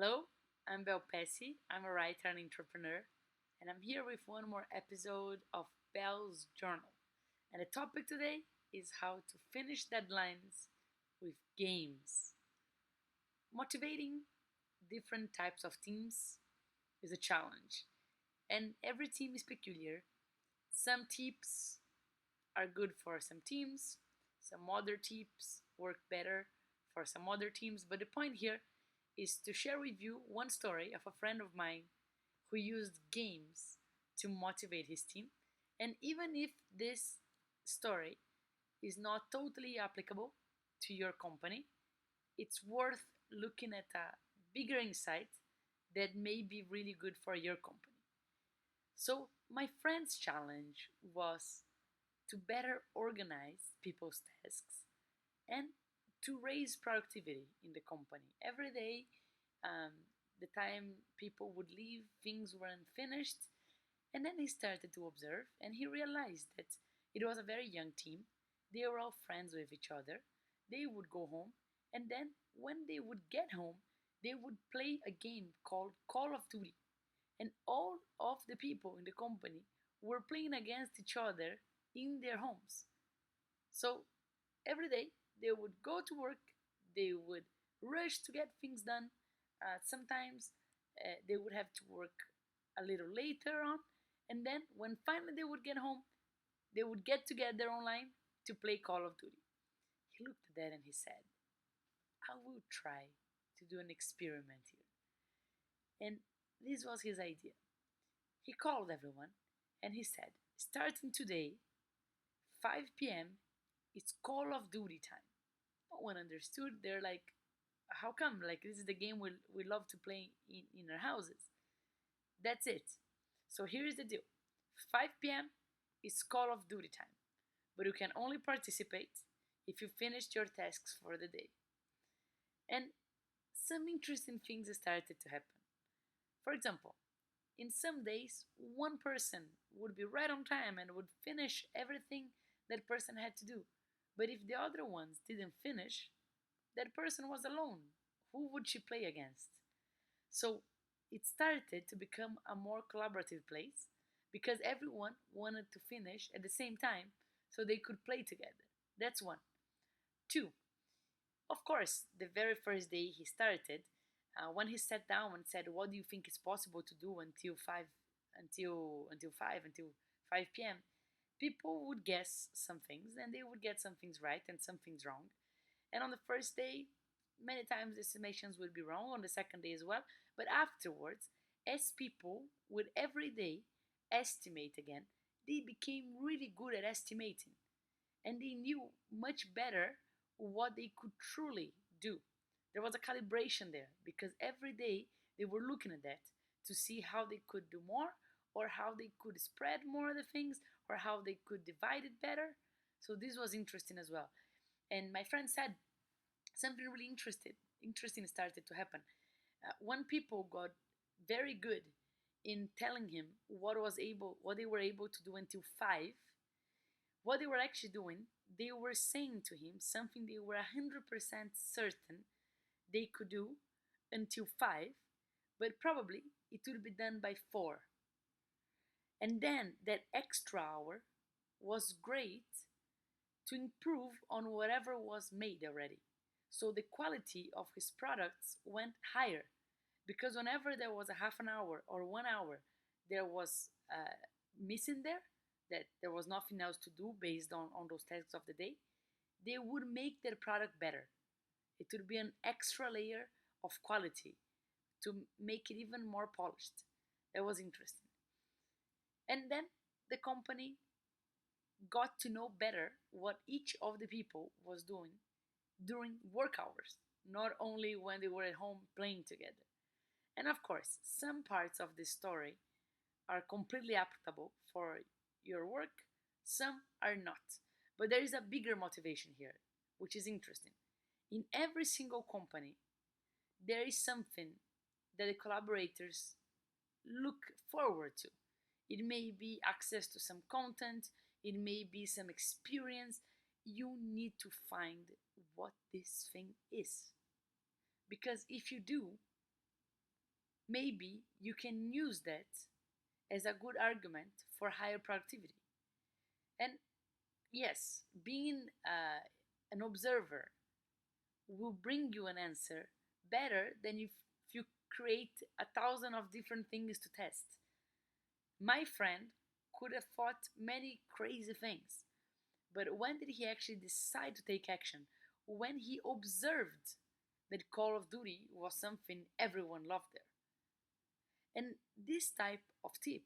Hello, I'm Pesce. I'm a writer and entrepreneur, and I'm here with one more episode of Belle's Journal. And the topic today is how to finish deadlines with games. Motivating different types of teams is a challenge, and every team is peculiar. Some tips are good for some teams, some other tips work better for some other teams, but the point here is to share with you one story of a friend of mine who used games to motivate his team. And even if this story is not totally applicable to your company, it's worth looking at a bigger insight that may be really good for your company. So, my friend's challenge was to better organize people's tasks and to raise productivity in the company. Every day, the time people would leave, things weren't finished. And then he started to observe and he realized that it was a very young team. They were all friends with each other. They would go home, and then when they would get home, they would play a game called Call of Duty. And all of the people in the company were playing against each other in their homes. So every day they would go to work, they would rush to get things done. Sometimes they would have to work a little later on, and then when finally they would get home, they would get together online to play Call of Duty. He looked at that and he said, I will try to do an experiment here. And this was his idea. He called everyone and he said, starting today, 5 p.m., it's Call of Duty time. No one understood. They're like, how come? Like, this is the game we love to play in our houses. That's it. So here's the deal, 5 p.m. is Call of Duty time, but you can only participate if you finished your tasks for the day. And some interesting things started to happen. For example, in some days, one person would be right on time and would finish everything that person had to do. But if the other ones didn't finish, that person was alone. Who would she play against? So it started to become a more collaborative place because everyone wanted to finish at the same time so they could play together. That's one. Two, of course, the very first day he started, when he sat down and said, "What do you think is possible to do until 5 p.m.?" People would guess some things, and they would get some things right and some things wrong. And on the first day, many times the estimations would be wrong. On the second day as well, but afterwards, as people would every day estimate again, they became really good at estimating, and they knew much better what they could truly do. There was a calibration there because every day they were looking at that to see how they could do more or how they could spread more of the things or how they could divide it better. So this was interesting as well. And my friend said something really interesting started to happen. When people got very good in telling him what they were able to do until 5, what they were actually doing, they were saying to him something they were 100% certain they could do until 5, but probably it would be done by 4. And then that extra hour was great to improve on whatever was made already. So the quality of his products went higher because whenever there was a half an hour or 1 hour there was missing there, that there was nothing else to do based on those tasks of the day, they would make their product better. It would be an extra layer of quality to make it even more polished. That was interesting. And then the company got to know better what each of the people was doing during work hours, not only when they were at home playing together. And of course, some parts of this story are completely applicable for your work, some are not. But there is a bigger motivation here, which is interesting. In every single company, there is something that the collaborators look forward to. It may be access to some content, it may be some experience. You need to find what this thing is. Because if you do, maybe you can use that as a good argument for higher productivity. And yes, being an observer will bring you an answer better than if you create a thousand of different things to test. My friend could have thought many crazy things, but when did he actually decide to take action? When he observed that Call of Duty was something everyone loved there. And this type of tip,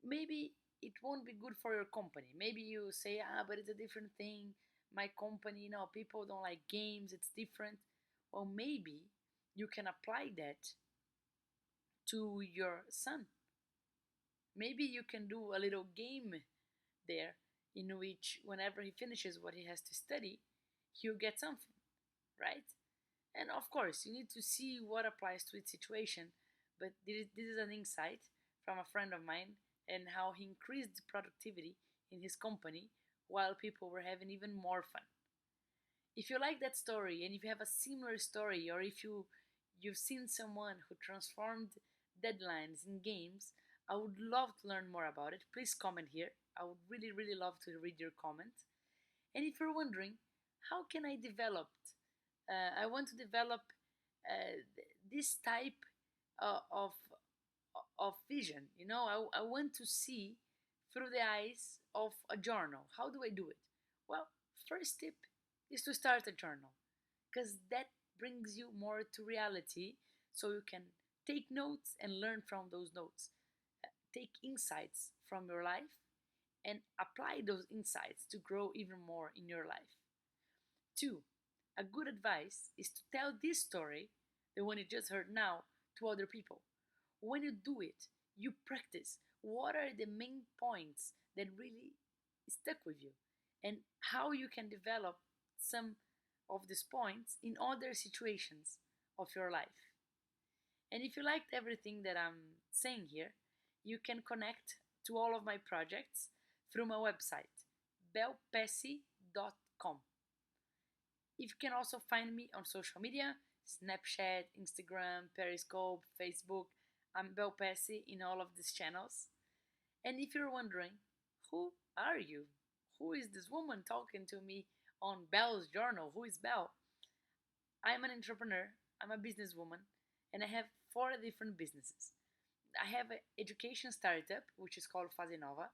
maybe it won't be good for your company. Maybe you say, but it's a different thing. My company, people don't like games, it's different. Or maybe you can apply that to your son. Maybe you can do a little game there in which, whenever he finishes what he has to study, he'll get something, right? And of course, you need to see what applies to each situation. But this is an insight from a friend of mine and how he increased productivity in his company while people were having even more fun. If you like that story and if you have a similar story, or if you've seen someone who transformed deadlines in games, I would love to learn more about it. Please comment here. I would really, really love to read your comment. And if you're wondering, how can I develop? I want to develop this type uh, of of vision. I want to see through the eyes of a journal. How do I do it? Well, first tip is to start a journal, because that brings you more to reality, so you can take notes and learn from those notes. Take insights from your life and apply those insights to grow even more in your life. Two, a good advice is to tell this story, the one you just heard now, to other people. When you do it, you practice what are the main points that really stuck with you, and how you can develop some of these points in other situations of your life. And if you liked everything that I'm saying here, you can connect to all of my projects through my website, belpesce.com. You can also find me on social media: Snapchat, Instagram, Periscope, Facebook. I'm Bel Pesce in all of these channels. And if you're wondering, who are you? Who is this woman talking to me on Bel's Journal? Who is Bel? I'm an entrepreneur, I'm a businesswoman, and I have four different businesses. I have an education startup, which is called Fase Nova.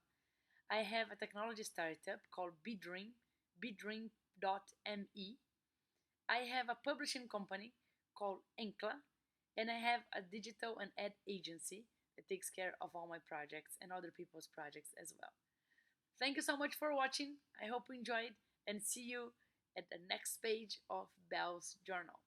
I have a technology startup called BeDream, bdream.me. I have a publishing company called Encla, and I have a digital and ad agency that takes care of all my projects and other people's projects as well. Thank you so much for watching. I hope you enjoyed, and see you at the next page of Bel's Journal.